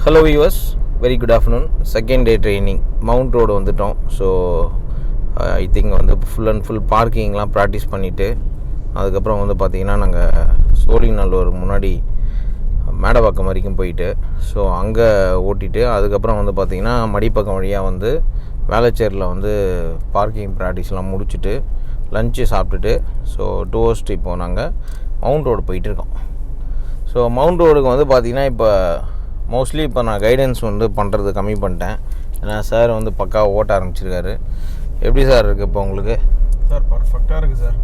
Hello viewers, very good afternoon. Second day training mount road வந்துவிட்டோம். So I think வந்து full and full பார்க்கிங்லாம் practice பண்ணிவிட்டு அதுக்கப்புறம் வந்து பார்த்திங்கன்னா நாங்கள் சோழிங்கநல்லூர் முன்னாடி மேடவாக்கம் வரைக்கும் போயிட்டு ஸோ அங்கே ஓட்டிட்டு அதுக்கப்புறம் வந்து பார்த்திங்கன்னா மடிப்பக்கம் வழியாக வந்து வேளச்சேரியில் வந்து பார்க்கிங் ப்ராக்டிஸ்லாம் முடிச்சுட்டு லஞ்சு சாப்பிட்டுட்டு ஸோ டூர்ஸ்ட் இப்போது நாங்கள் மவுண்ட் ரோடு போயிட்டுருக்கோம். ஸோ மவுண்ட் ரோடுக்கு வந்து பார்த்திங்கன்னா இப்போ மோஸ்ட்லி இப்போ நான் கைடன்ஸ் வந்து பண்ணுறது கம்மி பண்ணிட்டேன். ஏன்னா சார் வந்து பக்காவாக ஓட்ட ஆரம்பிச்சிருக்காரு. எப்படி சார் இருக்குது இப்போ உங்களுக்கு? சார் பர்ஃபெக்டாக இருக்குது சார்.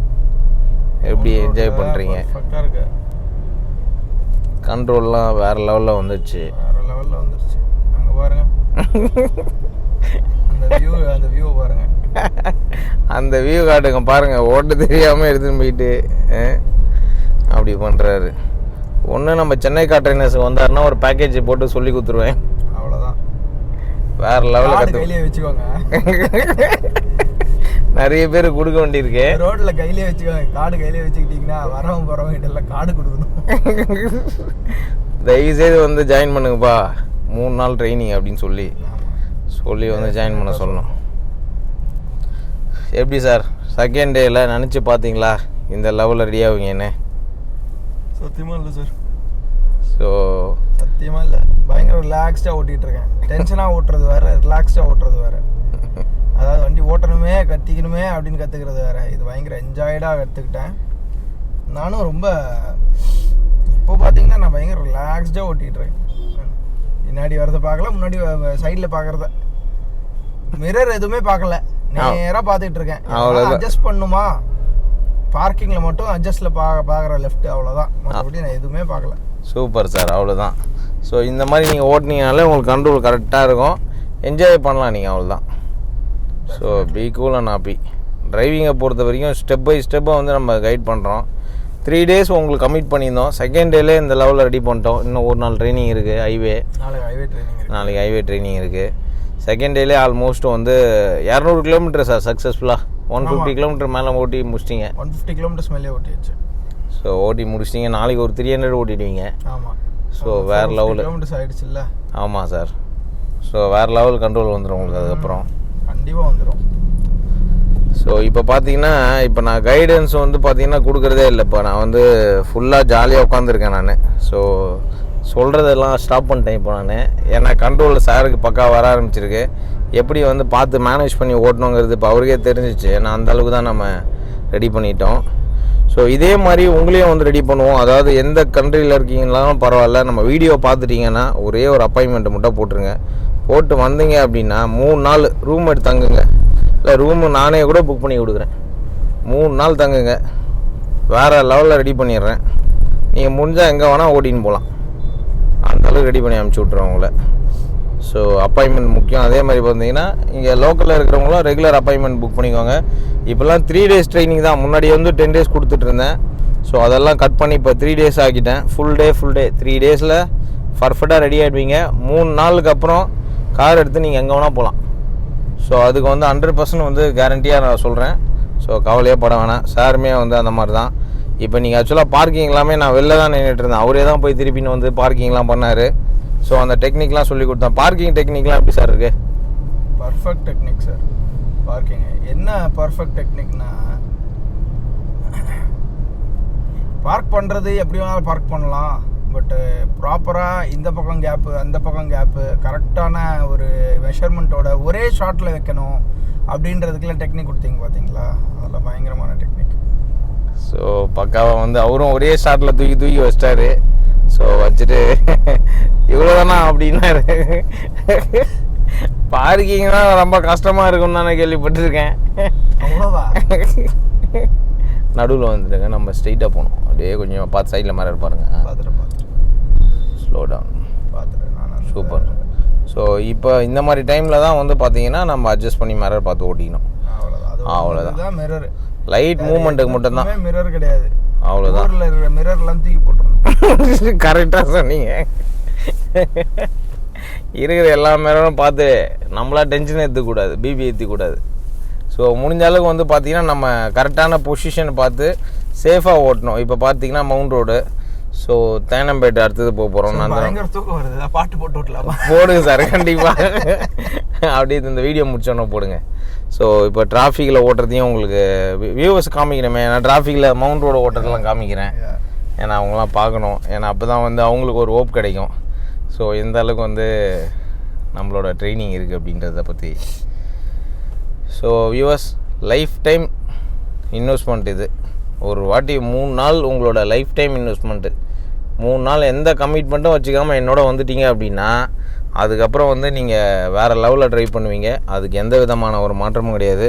எப்படி என்ஜாய் பண்ணுறீங்க? பர்ஃபெக்டாக இருக்குது. கண்ட்ரோல்லாம் வேறு லெவலில் வந்துடுச்சு. வேறு லெவலில் வந்துடுச்சு. அங்கே பாருங்கள், அந்த வியூ பாருங்கள். அந்த வியூ காட்டுங்க பாருங்கள். ஓட்ட தெரியாமல் எடுத்துன்னு போயிட்டு அப்படி பண்ணுறாரு. ஒன்று நம்ம சென்னை கார் ட்ரைனர்ஸ் வந்தாருன்னா ஒரு பேக்கேஜ் போட்டு சொல்லி கொடுத்துருவேன். அவ்வளோதான். வேறு லெவலில் கையிலே வச்சுக்கோங்க. நிறைய பேர் கொடுக்க வேண்டியிருக்கு. ரோட்டில் கையிலே வச்சுக்கோங்க. கார்டு கையிலே வச்சுக்கிட்டிங்கன்னா வரவங்க போகிறவங்க எல்லாம் கார்டு கொடுக்கணும். தயவுசெய்து வந்து ஜாயின் பண்ணுங்கப்பா, 3 நாள் ட்ரைனிங் அப்படின்னு சொல்லி வந்து ஜாயின் பண்ண சொல்லணும். எப்படி சார் செகண்ட் டேயில் நினச்சி பார்த்தீங்களா இந்த லெவலில் ரெடி ஆகுங்கன்னு? சத்தியமாக இல்லை சார். ஸோ சத்தியமாக இல்லை. பயங்கர ரிலாக்ஸ்டாக ஓட்டிகிட்ருக்கேன். டென்ஷனாக ஓட்டுறது வேறு, ரிலாக்ஸ்டாக ஓட்டுறது வேறு. அதாவது வண்டி ஓட்டணுமே கற்றுக்கணுமே அப்படின்னு கற்றுக்கிறது வேறு. இது பயங்கர என்ஜாய்டாக கற்றுக்கிட்டேன். நானும் ரொம்ப இப்போ பார்த்தீங்கன்னா நான் பயங்கர ரிலாக்ஸ்டாக ஓட்டிகிட்ருக்கேன். பின்னாடி வரதை பார்க்கல, முன்னாடி சைடில் பார்க்குறத, மிரர் எதுவுமே பார்க்கல, நேராக பார்த்துக்கிட்டு இருக்கேன். அட்ஜஸ்ட் பண்ணுமா பார்க்கிங்கில் மட்டும் அட்ஜஸ்ட்டில் பார்க்குற லெஃப்ட், அவ்வளோதான். மற்றபடி நான் எதுவுமே பார்க்கல. சூப்பர் சார், அவ்வளோதான். ஸோ இந்த மாதிரி நீங்கள் ஓட்டினீங்கனாலே உங்களுக்கு கண்ட்ரோல் கரெக்டாக இருக்கும், என்ஜாய் பண்ணலாம் நீங்கள், அவ்வளோதான். So be cool and happy. டிரைவிங்கை பொறுத்த வரைக்கும் ஸ்டெப் பை ஸ்டெப்பாக வந்து நம்ம கைட் பண்ணுறோம். 3 days உங்களுக்கு கமிட் பண்ணியிருந்தோம். செகண்ட் டேலே இந்த லெவலில் ரெடி பண்ணிட்டோம். இன்னும் ஒரு நாள் ட்ரைனிங் இருக்குது. நாளைக்கு ஹைவே ட்ரைனிங் இருக்குது. செகண்ட் டேலே ஆல்மோஸ்ட் வந்து 200 கிலோமீட்டர் சார் சக்ஸஸ்ஃபுல்லாக. 150 கிலோமீட்டர் மேலே ஓட்டி முடிச்சிட்டிங்க. 150 கிலோமீட்டர்ஸ் மேலே ஓட்டிடுச்சு. ஸோ ஓட்டி முடிச்சிட்டிங்க. நாளைக்கு ஒரு 300 ஓட்டிடுவீங்க. ஆமாம். ஸோ வேறு லெவலு கிலோமீட்டர்ஸ் ஆகிடுச்சுல்ல. ஆமாம் சார். ஸோ வேறு லெவல் கண்ட்ரோல் வந்துடும் உங்களுக்கு. அதுக்கப்புறம் கண்டிப்பாக வந்துடும். ஸோ இப்போ பார்த்தீங்கன்னா இப்போ நான் கைடன்ஸ் வந்து பார்த்தீங்கன்னா கொடுக்குறதே இல்லை. இப்போ நான் வந்து ஃபுல்லாக ஜாலியாக உட்காந்துருக்கேன் நான். ஸோ சொல்கிறதெல்லாம் ஸ்டாப் பண்ணிட்டேன் இப்போ நான். ஏன்னா கண்ட்ரோல் சாருக்கு பக்கா வர ஆரம்பிச்சிருக்கு. எப்படி வந்து பார்த்து மேனேஜ் பண்ணி ஓட்டணுங்கிறது இப்போ அவருக்கே தெரிஞ்சிச்சு. ஏன்னா அந்தளவுக்கு தான் நம்ம ரெடி பண்ணிட்டோம். ஸோ இதே மாதிரி உங்களையும் வந்து ரெடி பண்ணுவோம். அதாவது எந்த கண்ட்ரியில் இருக்கீங்கனாலும் பரவாயில்ல, நம்ம வீடியோ பார்த்துட்டிங்கன்னா ஒரே ஒரு அப்பாயின்மெண்ட்டு மட்டும் போட்டுருங்க. போட்டு வந்தீங்க அப்படின்னா 3 நாள் ரூம் எடுத்து தங்குங்க. இல்லை ரூமு நானே கூட புக் பண்ணி கொடுக்குறேன். 3 நாள் தங்குங்க, வேறு லெவலில் ரெடி பண்ணிடுறேன். நீங்கள் முடிஞ்சால் எங்கே வேணால் ஓட்டின்னு போகலாம். அந்தளவுக்கு ரெடி பண்ணி அனுப்பிச்சி விட்ருவேன் உங்களை. ஸோ அப்பாயின்மெண்ட் முக்கியம். அதே மாதிரி பார்த்தீங்கன்னா இங்கே லோக்கலில் இருக்கிறவங்களும் ரெகுலர் அப்பாயின்மெண்ட் புக் பண்ணிக்கோங்க. இப்போல்லாம் 3 days ட்ரைனிங் தான். முன்னாடி வந்து 10 days கொடுத்துட்ருந்தேன். ஸோ அதெல்லாம் கட் பண்ணி இப்போ 3 days ஆக்கிட்டேன். ஃபுல் டே 3 daysல பர்ஃபெக்டாக ரெடி ஆகிடுவீங்க. 3 நாளுக்கு அப்புறம் கார் எடுத்து நீங்கள் எங்கே வேணால் போகலாம். ஸோ அதுக்கு வந்து 100% வந்து கேரண்டியாக நான் சொல்கிறேன். ஸோ கவலையே பட வேணாம். சாருமே வந்து அந்த மாதிரி தான். இப்போ நீங்கள் ஆக்சுவலாக பார்க்கிங் எல்லாமே நான் வெளில தான் நின்றுட்டு இருந்தேன். அவரே தான் போய் திருப்பின்னு வந்து பார்க்கிங்லாம் பண்ணார். ஸோ அந்த டெக்னிக்லாம் சொல்லி கொடுத்தேன். பார்க்கிங் டெக்னிக்லாம் எப்படி சார் இருக்குது? Perfect technique sir. பார்க்கிங் என்ன பர்ஃபெக்ட் டெக்னிக்னா, பார்க் பண்ணுறது எப்படி வேணாலும் பார்க் பண்ணலாம். பட்டு ப்ராப்பராக இந்த பக்கம் கேப்பு அந்த பக்கம் கேப்பு கரெக்டான ஒரு மெஷர்மெண்ட்டோட ஒரே ஷாட்டில் வைக்கணும் அப்படின்றதுக்குலாம் டெக்னிக் கொடுத்தீங்க பார்த்தீங்களா? அதெல்லாம் பயங்கரமான டெக்னிக். ஸோ பக்காவாக வந்து அவரும் ஒரே ஷாட்டில் தூக்கி வச்சிட்டாரு. ஸோ வச்சுட்டு இவ்வளோதானா அப்படின்னாரு. பார்க்கிங் தான் ரொம்ப கஷ்டமாக இருக்கும்னு நான் கேள்விப்பட்டிருக்கேன். அவ்வளோதான். நடுவில் வந்துடுங்க, நம்ம ஸ்ட்ரெயிட்டாக போகணும். அப்படியே கொஞ்சம் பார்த்து சைடில் மாதிரி இருப்பாருங்க. பார்த்துட்டு ஸ்லோ டவுன் பார்த்துட்டு. சூப்பர். ஸோ இப்போ இந்த மாதிரி டைமில் தான் வந்து பார்த்தீங்கன்னா நம்ம அட்ஜஸ்ட் பண்ணி மிரர் பார்த்து ஓட்டிக்கணும். அவ்வளோதான். மிரர் லைட் மூவ்மெண்ட்டுக்கு மட்டும்தான். மிரர் கிடையாது. அவ்வளோதான். மிரர்லாம் தூக்கி போட்டுருணும். கரெக்டாக சொன்னீங்க. இருக்கிற எல்லா மிரரும் பார்த்து நம்மளா டென்ஷன் ஏற்றக்கூடாது, பிபி ஏற்றக்கூடாது. ஸோ முடிஞ்ச அளவுக்கு வந்து பார்த்திங்கன்னா நம்ம கரெக்டான பொசிஷன் பார்த்து சேஃபாக ஓட்டணும். இப்போ பார்த்தீங்கன்னா மவுண்ட் ரோடு. ஸோ தேனம்பேட்டை அடுத்தது போக போகிறோம். பயங்கர தூக்கம் வருது, பாட்டு போட்டு விட்டலாமா? போடுங்க சார் கண்டிப்பாக. அப்படியே இந்த வீடியோ முடிச்சோன்னே போடுங்க. ஸோ இப்போ டிராஃபிக்கில் ஓட்டுறதையும் உங்களுக்கு வியூவர்ஸ் காமிக்கிறேன். ஏன்னா டிராஃபிக்கில் மவுண்ட் ரோடு ஓட்டுறதெல்லாம் காமிக்கிறேன். ஏன்னா அவங்களாம் பார்க்கணும். ஏன்னா அப்போ தான் வந்து அவங்களுக்கு ஒரு ஹோப் கிடைக்கும். ஸோ எந்த அளவுக்கு வந்து நம்மளோட ட்ரைனிங் இருக்குது அப்படின்றத பற்றி. So viewers, life time investment இது. ஒரு வாட்டி 3 நாள் உங்களோட லைஃப் டைம் இன்வெஸ்ட்மெண்ட்டு. 3 நாள் எந்த கமிட்மெண்ட்டும் வச்சுக்காமல் என்னோட வந்துட்டீங்க அப்படின்னா அதுக்கப்புறம் வந்து நீங்கள் வேறு லெவலில் ட்ரைவ் பண்ணுவீங்க. அதுக்கு எந்த விதமான ஒரு மாற்றமும் கிடையாது.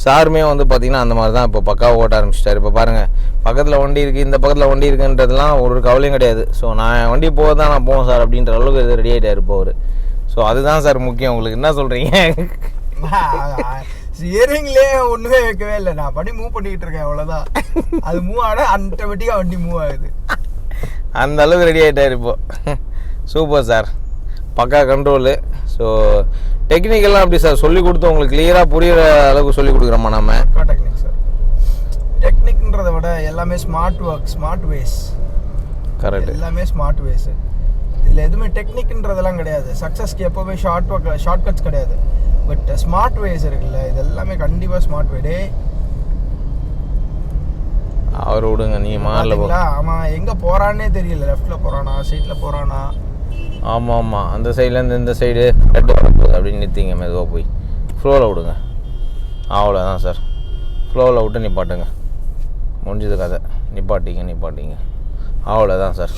சாருமே வந்து பார்த்திங்கன்னா அந்த மாதிரி தான் இப்போ பக்காவாக ஓட்ட ஆரம்பிச்சிட்டார். இப்போ பாருங்கள், பக்கத்தில் வண்டி இருக்குது, இந்த பக்கத்தில் வண்டி இருக்குன்றதுலாம் ஒரு கவலையும் கிடையாது. ஸோ நான் வண்டி போக தான் நான் போவேன் சார் அப்படின்ற அளவுக்கு இது ரெடி ஆகிட்டார் இப்போ அவர். ஸோ அதுதான் சார் முக்கியம். உங்களுக்கு என்ன சொல்கிறீங்க? ஸ்டியரிங்லே ஒன்றுமே வைக்கவே இல்லை, நான் படி மூவ் பண்ணிக்கிட்டு இருக்கேன், அவ்வளோதான். அது மூவ் ஆட ஆட்டோமேட்டிக்காக வண்டி மூவ் ஆகுது. அந்த அளவுக்கு ரெடி ஆகிட்டார் இப்போ. சூப்பர் சார், பக்கா கண்ட்ரோலு. ஸோ டெக்னிக்கெல்லாம் அப்படி சார் சொல்லி கொடுத்து உங்களுக்கு கிளியராக புரிகிற அளவுக்கு சொல்லி கொடுக்குறோமா நம்ம? டெக்னிக் சார், டெக்னிக்ன்றதை விட எல்லாமே smart work, smart ways. Correct, எல்லாமே ஸ்மார்ட் வேஸு. இதில் எதுவுமே டெக்னிக்ன்றதெல்லாம் கிடையாது. சக்ஸஸ்க்கு எப்போவுமே ஷார்ட் கட்ஸ் கிடையாது. பட் ஸ்மார்ட் வேஸ் இருக்குல்ல, இது எல்லாமே கண்டிப்பாக ஸ்மார்ட் வேடே. அவர் விடுங்க, நீ மாறல. ஆமாம், எங்கே போகிறான்னே தெரியல. லெஃப்ட்டில் போகிறானா, சைட்டில் போகிறானா? ஆமாம் ஆமாம், அந்த சைட்லேருந்து இந்த சைடு ரெட்டு வரப்போகுது அப்படின்னு நிறுத்திங்க. மெதுவாக போய் ஃப்ளோவில் விடுங்க. அவ்வளோதான் சார், ஃப்ளோவில் விட்டு நிப்பாட்டுங்க. முடிஞ்சது கதை. நிப்பாட்டிங்க. அவ்வளோதான் சார்.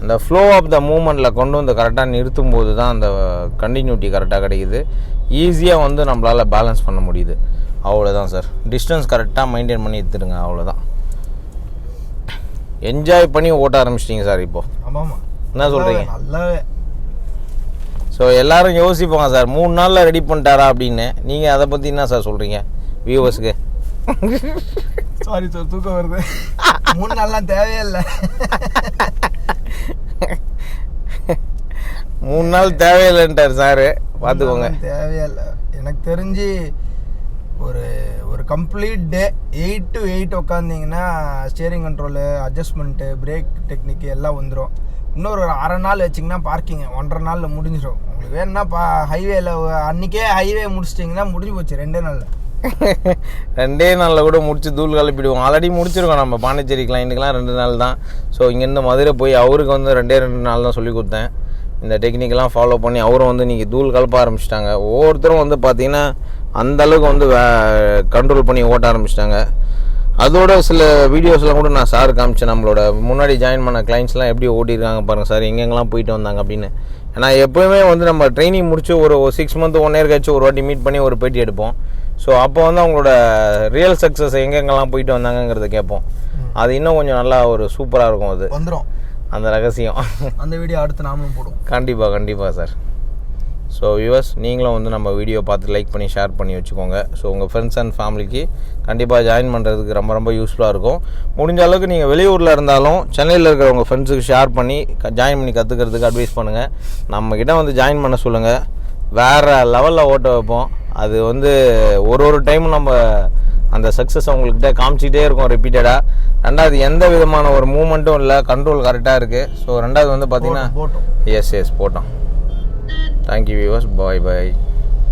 அந்த ஃப்ளோ ஆஃப் த மூமெண்ட்டில் கொண்டு வந்து கரெக்டாக நிறுத்தும் போது தான் அந்த கண்டினியூட்டி கரெக்டாக கிடைக்குது. ஈஸியாக வந்து நம்மளால் பேலன்ஸ் பண்ண முடியுது. அவ்வளோதான் சார். டிஸ்டன்ஸ் கரெக்டாக மெயின்டைன் பண்ணி எடுத்துடுங்க. அவ்வளோதான். என்ஜாய் பண்ணி ஓட்ட ஆரம்பிச்சிட்டிங்க சார் இப்போது. ஆமாம், என்ன சொல்கிறீங்க? நல்லாவே. ஸோ எல்லோரும் யோசிப்பாங்க சார் 3 நாளில் ரெடி பண்ணிட்டாரா அப்படின்னு. நீங்கள் அதை பற்றி என்ன சார் சொல்கிறீங்க வியூவர்ஸுக்கு? சாரி சார், தூக்கம் வருது. 3 நாள்லாம் தேவையே இல்லை. 3 நாள் தேவையில்லைன்ட்டார் சார். பார்த்துக்கோங்க, தேவையில்லை. எனக்கு தெரிஞ்சு ஒரு கம்ப்ளீட் டே 8 to 8 உட்காந்திங்கன்னா steering control, adjustment, brake technique எல்லாம் வந்துடும். இன்னொரு 1/2 நாள் வச்சிங்கன்னா பார்க்கிங் 1.5 நாளில் முடிஞ்சிடும். உங்களுக்கு வேணுன்னா ஹைவேல அன்றைக்கே ஹைவே முடிச்சிட்டிங்கன்னா முடிஞ்சு போச்சு 2 நாளில். 2 நாளில் கூட முடிச்சு தூள் கிளப்பிடுவோம். ஆல்ரெடி முடிச்சிருக்கோம் நம்ம பாண்டிச்சேரி கிளைண்ட்டுக்கெலாம் 2 நாள் தான். ஸோ இங்கேருந்து மதுரை போய் அவருக்கு வந்து 2 நாள் தான் சொல்லி கொடுத்தேன். இந்த டெக்னிக்கெலாம் ஃபாலோ பண்ணி அவரும் வந்து இன்றைக்கி தூள் கலப்ப ஆரம்பிச்சிட்டாங்க. ஒவ்வொருத்தரும் வந்து பார்த்திங்கன்னா அந்தளவுக்கு வந்து கண்ட்ரோல் பண்ணி ஓட்ட ஆரம்பிச்சிட்டாங்க. அதோட சில வீடியோஸ்லாம் கூட நான் சார் காமிச்சேன். நம்மளோட முன்னாடி ஜாயின் பண்ண கிளைண்ட்ஸ்லாம் எப்படி ஓட்டியிருக்காங்க பாருங்கள் சார், எங்கெங்கெல்லாம் போயிட்டு வந்தாங்க அப்படின்னு. ஏன்னா எப்போயுமே வந்து நம்ம ட்ரைனிங் முடிச்சு ஒரு 6 month 1 year கழிச்சு ஒரு வாட்டி மீட் பண்ணி ஒரு பேட்டி எடுப்போம். ஸோ அப்போ வந்து அவங்களோட ரியல் சக்ஸஸ் எங்கெங்கெல்லாம் போயிட்டு வந்தாங்கங்கிறத கேட்போம். அது இன்னும் கொஞ்சம் நல்லா ஒரு சூப்பராக இருக்கும். அது வந்துடும் அந்த ரகசியம். அந்த வீடியோ அடுத்து நாமளும் போடுவோம். கண்டிப்பாக சார். ஸோ வியூவர்ஸ், நீங்களும் வந்து நம்ம வீடியோ பார்த்து லைக் பண்ணி ஷேர் பண்ணி வச்சுக்கோங்க. ஸோ உங்கள் ஃப்ரெண்ட்ஸ் அண்ட் ஃபேமிலிக்கு கண்டிப்பாக ஜாயின் பண்ணுறதுக்கு ரொம்ப யூஸ்ஃபுல்லாக இருக்கும். முடிஞ்ச அளவுக்கு நீங்கள் வெளியூரில் இருந்தாலும் சென்னையில் இருக்கிற உங்கள் ஃப்ரெண்ட்ஸுக்கு ஷேர் பண்ணி ஜாயின் பண்ணி கற்றுக்கிறதுக்கு அட்வைஸ் பண்ணுங்கள். நம்மக்கிட்ட வந்து ஜாயின் பண்ண சொல்லுங்கள். வேறு லெவலில் ஓட்ட வைப்போம். அது வந்து ஒரு டைமும் நம்ம அந்த சக்ஸஸ் அவங்கக்கிட்ட காமிச்சிக்கிட்டே இருக்கும் ரிப்பீட்டடாக. 2வது எந்த விதமான ஒரு மூமெண்ட்டும் இல்லை, கண்ட்ரோல் கரெக்டாக இருக்குது. ஸோ 2வது வந்து பார்த்திங்கன்னா எஸ் போட்டோம். தேங்க்யூ வியூவர்ஸ், பாய்.